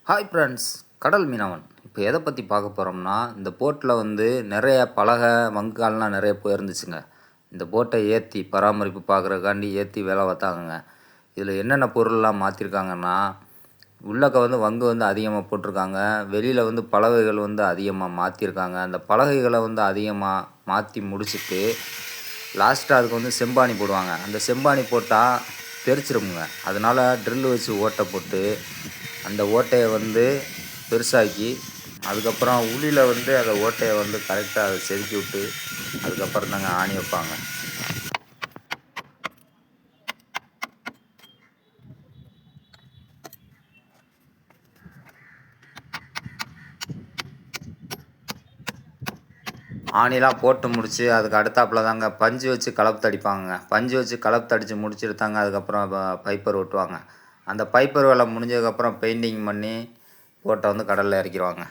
Hi friends, கடல் மீனவன். இப்போ எதை பற்றி பார்க்க போகிறோம்னா, இந்த போட்டில் வந்து நிறைய பலகை வங்காளெலாம் நிறைய போயிருந்துச்சுங்க. இந்த போட்டை ஏற்றி பராமரிப்பு பார்க்குறக்காண்டி ஏற்றி வேலை பார்த்தாங்கங்க. இதில் என்னென்ன பொருள்லாம் மாற்றிருக்காங்கன்னா, உள்ளக்க வந்து வங்கு வந்து அதிகமாக போட்டிருக்காங்க, வெளியில் வந்து பலகைகள் வந்து அதிகமாக மாற்றிருக்காங்க. அந்த பலகைகளை வந்து அதிகமாக மாற்றி முடிச்சுட்டு லாஸ்ட்டாக அதுக்கு வந்து செம்பானி போடுவாங்க. அந்த செம்பானி போட்டால் தெரிச்சிருமுங்க. அதனால் ட்ரில்லு வச்சு ஓட்டை போட்டு அந்த ஓட்டையை வந்து பெருசாக்கி அதுக்கப்புறம் உளியில் வந்து அந்த ஓட்டையை வந்து கரெக்டாக அதை செதுக்கி விட்டு அதுக்கப்புறம் தாங்க ஆணி வைப்பாங்க. ஆணிலாம் போட்டு முடித்து அதுக்கு அடுத்தாப்பில் தாங்க பஞ்சு வச்சு கலப்பு தடிப்பாங்க. பஞ்சு வச்சு கலப்பு தடித்து முடிச்சுட்டு தாங்க அதுக்கப்புறம் பைப்பர் ஒட்டுவாங்க. அந்த பைப்பர் வேலை முடிஞ்சதுக்கப்புறம் பெயிண்டிங் பண்ணி போட்டை வந்து கடலில் இறக்கிடுவாங்க.